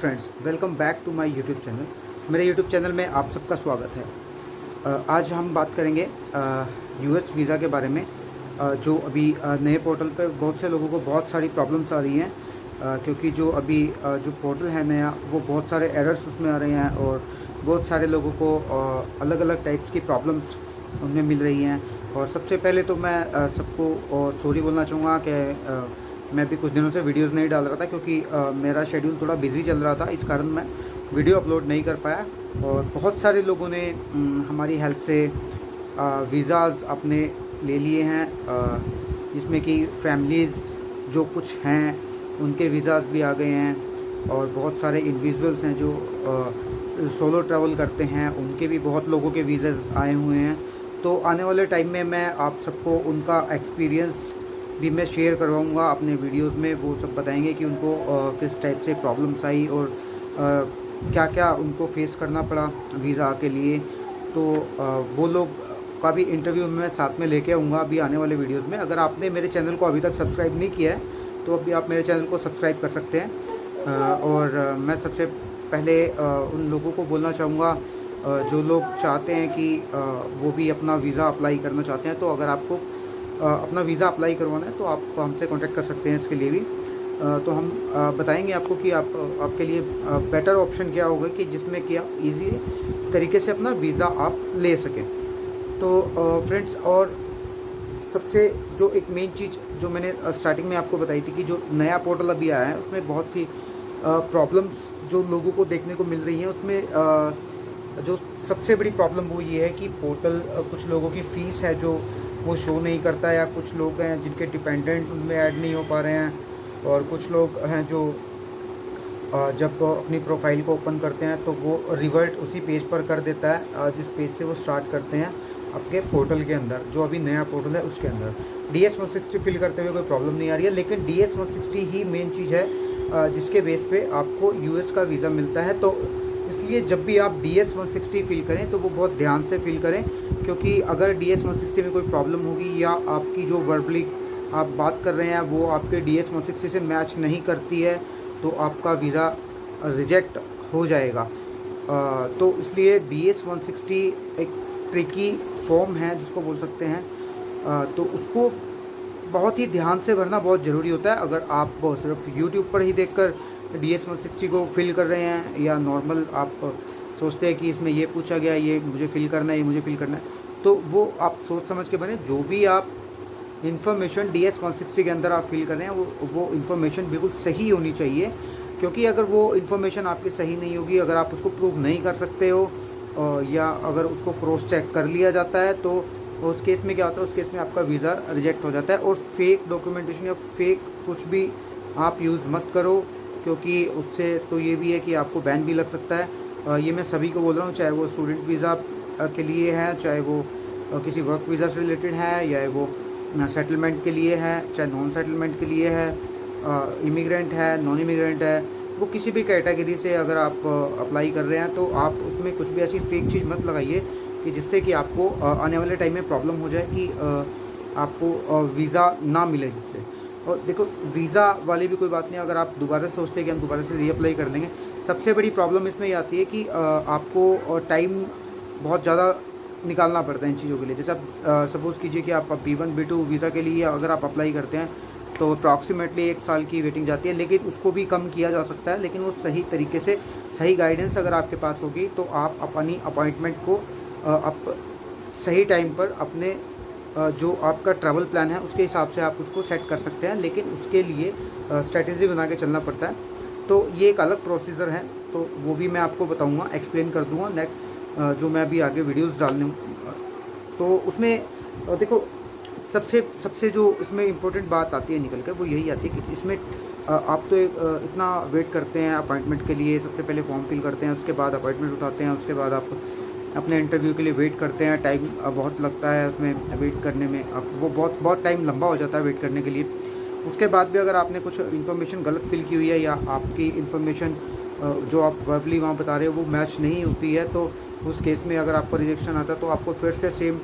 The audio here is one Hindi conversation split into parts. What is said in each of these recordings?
Friends, welcome back to my YouTube channel. मेरे यूट्यूब चैनल में आप सबका स्वागत है। आज हम बात करेंगे यूएस वीज़ा के बारे में। जो अभी नए पोर्टल पे बहुत से लोगों को बहुत सारी प्रॉब्लम्स आ रही हैं, क्योंकि जो अभी जो पोर्टल है नया, वो बहुत सारे एरर्स उसमें आ रहे हैं और बहुत सारे लोगों को अलग अलग टाइप्स की प्रॉब्लम्स उनमें मिल रही हैं। और सबसे पहले तो मैं सबको सॉरी बोलना चाहूँगा कि मैं भी कुछ दिनों से वीडियोस नहीं डाल रहा था, क्योंकि मेरा शेड्यूल थोड़ा बिजी चल रहा था। इस कारण मैं वीडियो अपलोड नहीं कर पाया। और बहुत सारे लोगों ने हमारी हेल्प से वीज़ाज़ अपने ले लिए हैं, जिसमें कि फैमिलीज़ जो कुछ हैं उनके वीज़ाज़ भी आ गए हैं। और बहुत सारे इंडिविजुअल्स हैं जो सोलो ट्रैवल करते हैं, उनके भी बहुत लोगों के वीज़ाज़ आए हुए हैं। तो आने वाले टाइम में मैं आप सबको उनका एक्सपीरियंस भी मैं शेयर करवाऊँगा अपने वीडियोस में। वो सब बताएंगे कि उनको किस टाइप से प्रॉब्लम्स आई और क्या क्या उनको फेस करना पड़ा वीज़ा के लिए। तो वो लोग का भी इंटरव्यू मैं साथ में लेके आऊँगा अभी आने वाले वीडियोस में। अगर आपने मेरे चैनल को अभी तक सब्सक्राइब नहीं किया है तो अभी आप मेरे चैनल को सब्सक्राइब कर सकते हैं। और मैं सबसे पहले उन लोगों को बोलना चाहूँगा जो लोग चाहते हैं कि वो भी अपना वीज़ा अप्लाई करना चाहते हैं। तो अगर आपको अपना वीज़ा अप्लाई करवाना है तो आप हमसे कांटेक्ट कर सकते हैं इसके लिए भी। तो हम बताएंगे आपको कि आपके लिए बेटर ऑप्शन क्या होगा कि जिसमें कि आप इजी तरीके से अपना वीज़ा आप ले सकें। तो फ्रेंड्स, और सबसे जो एक मेन चीज़ जो मैंने स्टार्टिंग में आपको बताई थी कि जो नया पोर्टल अभी आया है उसमें बहुत सी प्रॉब्लम्स जो लोगों को देखने को मिल रही हैं। उसमें जो सबसे बड़ी प्रॉब्लम वो ये है कि पोर्टल कुछ लोगों की फ़ीस है जो वो शो नहीं करता, या कुछ लोग हैं जिनके डिपेंडेंट उनमें ऐड नहीं हो पा रहे हैं, और कुछ लोग हैं जो जब अपनी प्रोफाइल को ओपन करते हैं तो वो रिवर्ट उसी पेज पर कर देता है जिस पेज से वो स्टार्ट करते हैं आपके पोर्टल के अंदर, जो अभी नया पोर्टल है उसके अंदर। DS-160 फिल करते हुए कोई प्रॉब्लम नहीं आ रही है, लेकिन DS-160 ही मेन चीज़ है जिसके बेस पे आपको यूएस का वीज़ा मिलता है। तो इसलिए जब भी आप DS-160 फिल करें तो वो बहुत ध्यान से फिल करें, क्योंकि अगर DS-160 में कोई प्रॉब्लम होगी या आपकी जो वर्बली आप बात कर रहे हैं वो आपके DS-160 से मैच नहीं करती है तो आपका वीज़ा रिजेक्ट हो जाएगा। तो इसलिए DS-160 एक ट्रिकी फॉर्म है जिसको बोल सकते हैं। तो उसको बहुत ही ध्यान से भरना बहुत ज़रूरी होता है। अगर आप सिर्फ YouTube पर ही देखकर DS-160 को फिल कर रहे हैं, या नॉर्मल आप सोचते हैं कि इसमें ये पूछा गया, ये मुझे फिल करना है, ये मुझे फिल करना है, तो वो आप सोच समझ के बने। जो भी आप इन्फॉर्मेशन DS-160 के अंदर आप फिल कर रहे हैं वो इन्फॉर्मेशन बिल्कुल सही होनी चाहिए, क्योंकि अगर वो इन्फॉर्मेशन आपकी सही नहीं होगी, अगर आप उसको प्रूव नहीं कर सकते हो या अगर उसको क्रॉस चेक कर लिया जाता है तो उस केस में क्या होता है, उस केस में आपका वीज़ा रिजेक्ट हो जाता है। और फेक डॉक्यूमेंटेशन या फेक कुछ भी आप यूज़ मत करो, क्योंकि उससे तो ये भी है कि आपको बैन भी लग सकता है। ये मैं सभी को बोल रहा हूँ, चाहे वो स्टूडेंट वीज़ा के लिए है, चाहे वो किसी वर्क वीज़ा से रिलेटेड है, या वो सेटलमेंट के लिए है, चाहे नॉन सेटलमेंट के लिए है, इमिग्रेंट है, नॉन इमिग्रेंट है, वो किसी भी कैटेगरी से अगर आप अप्लाई कर रहे हैं तो आप उसमें कुछ भी ऐसी फेक चीज़ मत लगाइए कि जिससे कि आपको आने वाले टाइम में प्रॉब्लम हो जाए कि आपको वीज़ा ना मिले जिससे। और देखो, वीज़ा वाली भी कोई बात नहीं, अगर आप दोबारा से सोचते हैं कि हम दोबारा से रीअप्लाई कर लेंगे। सबसे बड़ी प्रॉब्लम इसमें ये आती है कि आपको टाइम बहुत ज़्यादा निकालना पड़ता है इन चीज़ों के लिए। जैसे आप सपोज़ कीजिए कि आप B1 B2 वीज़ा के लिए अगर आप अप्लाई करते हैं तो अप्रॉक्सीमेटली 1 साल की वेटिंग जाती है, लेकिन उसको भी कम किया जा सकता है। लेकिन वो सही तरीके से सही गाइडेंस अगर आपके पास होगी तो आप अपनी अपॉइंटमेंट को आप सही टाइम पर अपने जो आपका ट्रैवल प्लान है उसके हिसाब से आप उसको सेट कर सकते हैं, लेकिन उसके लिए स्ट्रेटजी बना के चलना पड़ता है। तो ये एक अलग प्रोसीजर है, तो वो भी मैं आपको बताऊंगा, एक्सप्लेन कर दूंगा नेक्स्ट जो मैं अभी आगे वीडियोस डालने। तो उसमें देखो, सबसे सबसे जो इसमें इम्पोर्टेंट बात आती है निकल कर, वो यही आती है कि इसमें आप तो इतना वेट करते हैं अपॉइंटमेंट के लिए। सबसे पहले फॉर्म फिल करते हैं, उसके बाद अपॉइंटमेंट उठाते हैं, उसके बाद आप अपने इंटरव्यू के लिए वेट करते हैं। टाइम बहुत लगता है उसमें वेट करने में, आप वो बहुत टाइम लंबा हो जाता है वेट करने के लिए। उसके बाद भी अगर आपने कुछ इन्फॉर्मेशन गलत फिल की हुई है, या आपकी इन्फॉर्मेशन जो आप वर्बली वहाँ बता रहे हो वो मैच नहीं होती है, तो उस केस में अगर आपको रिजेक्शन आता है तो आपको फिर से सेम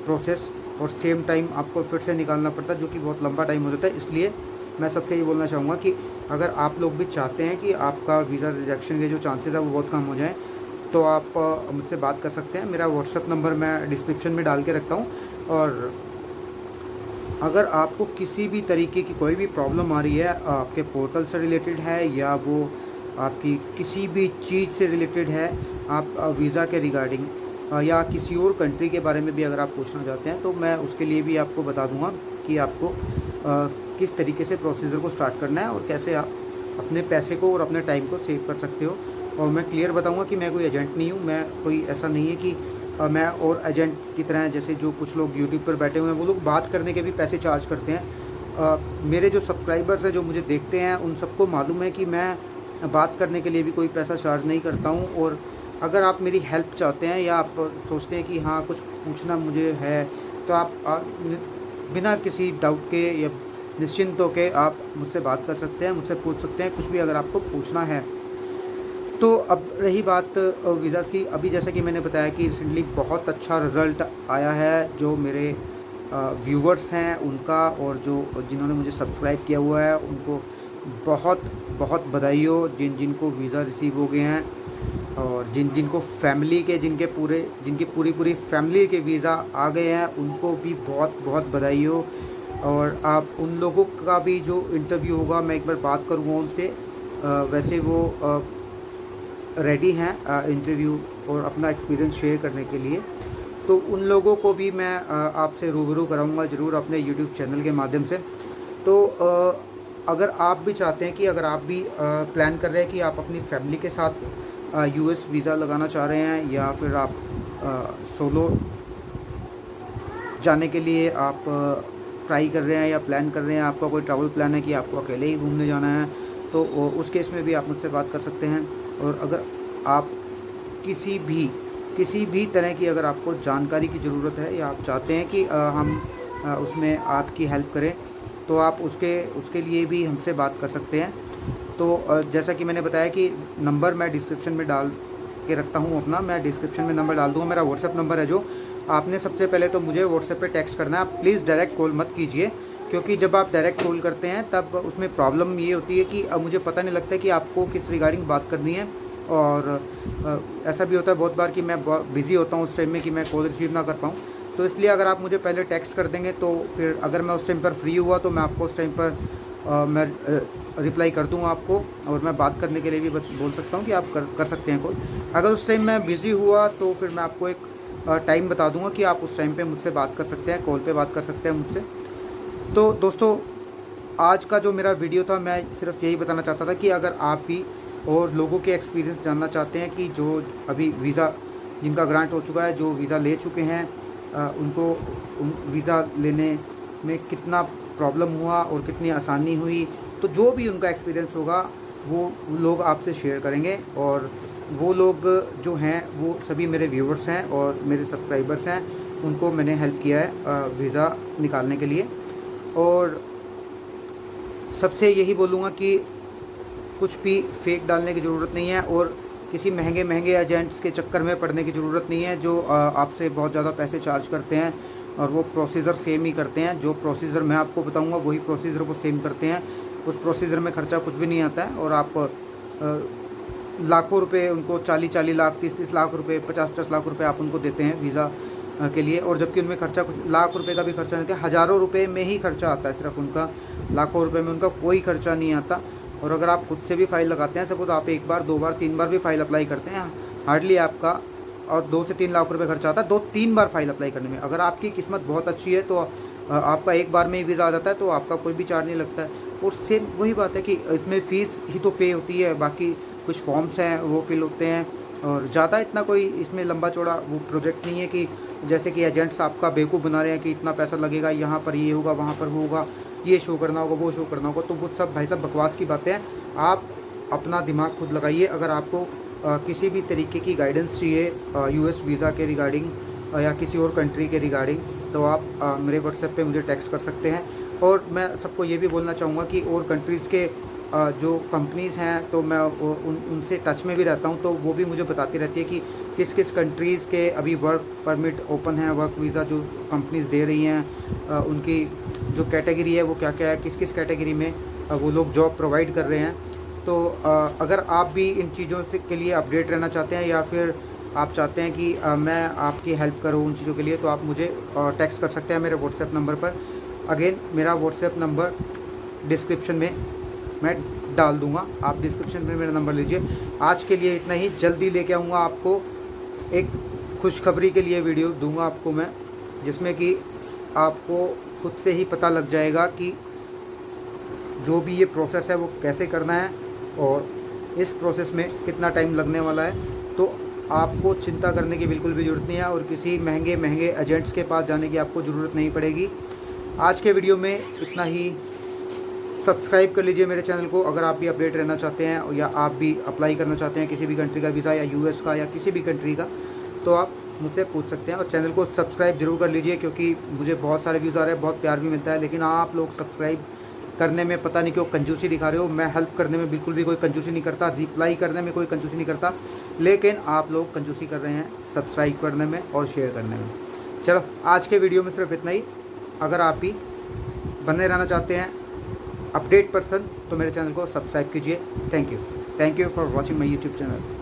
प्रोसेस और सेम टाइम आपको फिर से निकालना पड़ता है, जो कि बहुत लंबा टाइम हो जाता है। इसलिए मैं सबसे ये बोलना चाहूँगा कि अगर आप लोग भी चाहते हैं कि आपका वीज़ा रिजेक्शन के जो चांसेस है वो बहुत कम हो जाएँ, तो आप मुझसे बात कर सकते हैं। मेरा व्हाट्सएप नंबर मैं डिस्क्रिप्शन में डाल के रखता हूँ। और अगर आपको किसी भी तरीके की कोई भी प्रॉब्लम आ रही है, आपके पोर्टल से रिलेटेड है या वो आपकी किसी भी चीज़ से रिलेटेड है, आप वीज़ा के रिगार्डिंग या किसी और कंट्री के बारे में भी अगर आप पूछना चाहते हैं, तो मैं उसके लिए भी आपको बता दूंगा कि आपको किस तरीके से प्रोसीजर को स्टार्ट करना है और कैसे आप अपने पैसे को और अपने टाइम को सेव कर सकते हो। और मैं क्लियर बताऊंगा कि मैं कोई एजेंट नहीं हूँ, मैं कोई ऐसा नहीं है कि मैं और एजेंट की तरह, जैसे जो कुछ लोग यूट्यूब पर बैठे हुए हैं वो लोग बात करने के भी पैसे चार्ज करते हैं। मेरे जो सब्सक्राइबर्स हैं, जो मुझे देखते हैं, उन सबको मालूम है कि मैं बात करने के लिए भी कोई पैसा चार्ज नहीं करता हूँ। और अगर आप मेरी हेल्प चाहते हैं या आप सोचते हैं कि हाँ कुछ पूछना मुझे है, तो आप बिना किसी डाउट के या निश्चिंत होकर आप मुझसे बात कर सकते हैं, मुझसे पूछ सकते हैं कुछ भी अगर आपको पूछना है। तो अब रही बात वीज़ाज़ की, अभी जैसा कि मैंने बताया कि रिसेंटली बहुत अच्छा रिज़ल्ट आया है जो मेरे व्यूवर्स हैं उनका, और जो जिन्होंने मुझे सब्सक्राइब किया हुआ है उनको बहुत बहुत बधाई हो। जिनको वीज़ा रिसीव हो गए हैं और जिनको फैमिली के जिनकी पूरी फैमिली के वीज़ा आ गए हैं, उनको भी बहुत बहुत बधाई हो। और आप उन लोगों का भी जो इंटरव्यू होगा, मैं एक बार बात करूँगा उनसे, वैसे वो रेडी हैं इंटरव्यू और अपना एक्सपीरियंस शेयर करने के लिए। तो उन लोगों को भी मैं आपसे रूबरू कराऊंगा ज़रूर अपने यूट्यूब चैनल के माध्यम से। तो अगर आप भी चाहते हैं कि अगर आप भी प्लान कर रहे हैं कि आप अपनी फैमिली के साथ यूएस वीज़ा लगाना चाह रहे हैं, या फिर आप सोलो जाने के लिए आप ट्राई कर रहे हैं या प्लान कर रहे हैं, आपका कोई ट्रैवल प्लान है कि आपको अकेले ही घूमने जाना है, तो उस केस में भी आप मुझसे बात कर सकते हैं। और अगर आप किसी भी तरह की अगर आपको जानकारी की ज़रूरत है या आप चाहते हैं कि हम उसमें आपकी हेल्प करें, तो आप उसके लिए भी हमसे बात कर सकते हैं। तो जैसा कि मैंने बताया कि नंबर मैं डिस्क्रिप्शन में डाल के रखता हूँ अपना, मैं डिस्क्रिप्शन में नंबर डाल दूँगा। मेरा व्हाट्सएप नंबर है, जो आपने सबसे पहले तो मुझे व्हाट्सएप पे टेक्स्ट करना है। आप प्लीज़ डायरेक्ट कॉल मत कीजिए, क्योंकि जब आप डायरेक्ट कॉल करते हैं तब उसमें प्रॉब्लम ये होती है कि मुझे पता नहीं लगता कि आपको किस रिगार्डिंग बात करनी है। और ऐसा भी होता है बहुत बार कि मैं बिज़ी होता हूँ उस टाइम में कि मैं कॉल रिसीव ना कर पाऊँ। तो इसलिए अगर आप मुझे पहले टेक्स्ट कर देंगे, तो फिर अगर मैं उस टाइम पर फ्री हुआ तो मैं आपको उस टाइम पर मैं रिप्लाई कर दूँगा आपको, और मैं बात करने के लिए भी बोल सकता हूँ कि आप कर सकते हैं कॉल। अगर उस टाइम मैं बिज़ी हुआ तो फिर मैं आपको एक टाइम बता दूँगा कि आप उस टाइम पे मुझसे बात कर सकते हैं, कॉल पे बात कर सकते हैं मुझसे। तो दोस्तों, आज का जो मेरा वीडियो था, मैं सिर्फ यही बताना चाहता था कि अगर आप भी और लोगों के एक्सपीरियंस जानना चाहते हैं कि जो अभी वीज़ा जिनका ग्रांट हो चुका है, जो वीज़ा ले चुके हैं, उनको वीज़ा लेने में कितना प्रॉब्लम हुआ और कितनी आसानी हुई, तो जो भी उनका एक्सपीरियंस होगा वो लोग आपसे शेयर करेंगे। और वो लोग जो हैं वो सभी मेरे व्यूवर्स हैं और मेरे सब्सक्राइबर्स हैं, उनको मैंने हेल्प किया है वीज़ा निकालने के लिए। और सबसे यही बोलूँगा कि कुछ भी फेक डालने की ज़रूरत नहीं है, और किसी महंगे एजेंट्स के चक्कर में पड़ने की ज़रूरत नहीं है, जो आपसे बहुत ज़्यादा पैसे चार्ज करते हैं और वो प्रोसीजर सेम ही करते हैं। जो प्रोसीजर मैं आपको बताऊंगा वही प्रोसीजर वो सेम करते हैं। उस प्रोसीजर में ख़र्चा कुछ भी नहीं आता है, और आप लाखों रुपए उनको 40 लाख 30 लाख रुपए 50 लाख रुपए आप उनको देते हैं वीज़ा के लिए, और जबकि उनमें खर्चा कुछ लाख रुपए का भी खर्चा नहीं आता, हज़ारों रुपए में ही खर्चा आता है सिर्फ उनका, लाखों रुपए में उनका कोई खर्चा नहीं आता। और अगर आप खुद से भी फ़ाइल लगाते हैं, सपोज आप 1 बार 2 बार 3 बार भी फ़ाइल अप्लाई करते हैं, हार्डली आपका और 2 से 3 लाख रुपए खर्चा आता है 2-3 बार फ़ाइल अप्लाई करने में। अगर आपकी किस्मत बहुत अच्छी है तो आपका एक बार में ही वीज़ा आ जाता है, तो आपका कोई भी चार्ज नहीं लगता है। और सेम वही बात है कि इसमें फ़ीस ही तो पे होती है, बाकी कुछ फॉर्म्स हैं वो फिल होते हैं, और ज़्यादा इतना कोई इसमें लंबा चौड़ा वो प्रोजेक्ट नहीं है कि जैसे कि एजेंट्स आपका बेवकूफ़ बना रहे हैं कि इतना पैसा लगेगा, यहाँ पर ये होगा, वहाँ पर वो होगा, ये शो करना होगा, वो शो करना होगा। तो वो सब भाई साहब बकवास की बातें हैं। आप अपना दिमाग खुद लगाइए। अगर आपको किसी भी तरीके की गाइडेंस चाहिए यूएस वीज़ा के रिगार्डिंग या किसी और कंट्री के रिगार्डिंग, तो आप मेरे व्हाट्सएप पे मुझे टेक्स्ट कर सकते हैं। और मैं सबको ये भी बोलना चाहूँगा कि और कंट्रीज़ के जो कंपनीज़ हैं तो मैं उनसे टच में भी रहता हूँ, तो वो भी मुझे बताती रहती है कि किस किस कंट्रीज़ के अभी वर्क परमिट ओपन है, वर्क वीज़ा जो कंपनीज़ दे रही हैं, उनकी जो कैटेगरी है वो क्या क्या है, किस किस कैटेगरी में वो लोग जॉब प्रोवाइड कर रहे हैं। तो अगर आप भी इन चीज़ों से के लिए अपडेट रहना चाहते हैं या फिर आप चाहते हैं कि मैं आपकी हेल्प करूँ उन चीज़ों के लिए, तो आप मुझे टेक्स्ट कर सकते हैं मेरे व्हाट्सएप नंबर पर। अगेन मेरा व्हाट्सएप नंबर डिस्क्रिप्शन में मैं डाल दूँगा, आप डिस्क्रिप्शन में मेरा नंबर लीजिए। आज के लिए इतना ही, जल्दी लेके आऊँगा आपको एक खुशखबरी के लिए वीडियो दूँगा आपको मैं, जिसमें कि आपको खुद से ही पता लग जाएगा कि जो भी ये प्रोसेस है वो कैसे करना है और इस प्रोसेस में कितना टाइम लगने वाला है। तो आपको चिंता करने की बिल्कुल भी ज़रूरत नहीं है और किसी महंगे महंगे एजेंट्स के पास जाने की आपको ज़रूरत नहीं पड़ेगी। आज के वीडियो में इतना ही। सब्सक्राइब कर लीजिए मेरे चैनल को अगर आप भी अपडेट रहना चाहते हैं या आप भी अप्लाई करना चाहते हैं किसी भी कंट्री का वीज़ा या यूएस का या किसी भी कंट्री का, तो आप मुझसे पूछ सकते हैं। और चैनल को सब्सक्राइब जरूर कर लीजिए, क्योंकि मुझे बहुत सारे व्यूज़ आ रहे हैं, बहुत प्यार भी मिलता है, लेकिन आप लोग सब्सक्राइब करने में पता नहीं क्यों कंजूसी दिखा रहे हो। मैं हेल्प करने में बिल्कुल भी कोई कंजूसी नहीं करता, रिप्लाई करने में कोई कंजूसी नहीं करता, लेकिन आप लोग कंजूसी कर रहे हैं सब्सक्राइब करने में और शेयर करने में। चलो आज के वीडियो में सिर्फ इतना ही। अगर आप भी बने रहना चाहते हैं अपडेट पर्सन तो मेरे चैनल को सब्सक्राइब कीजिए। Thank you for watching my YouTube channel.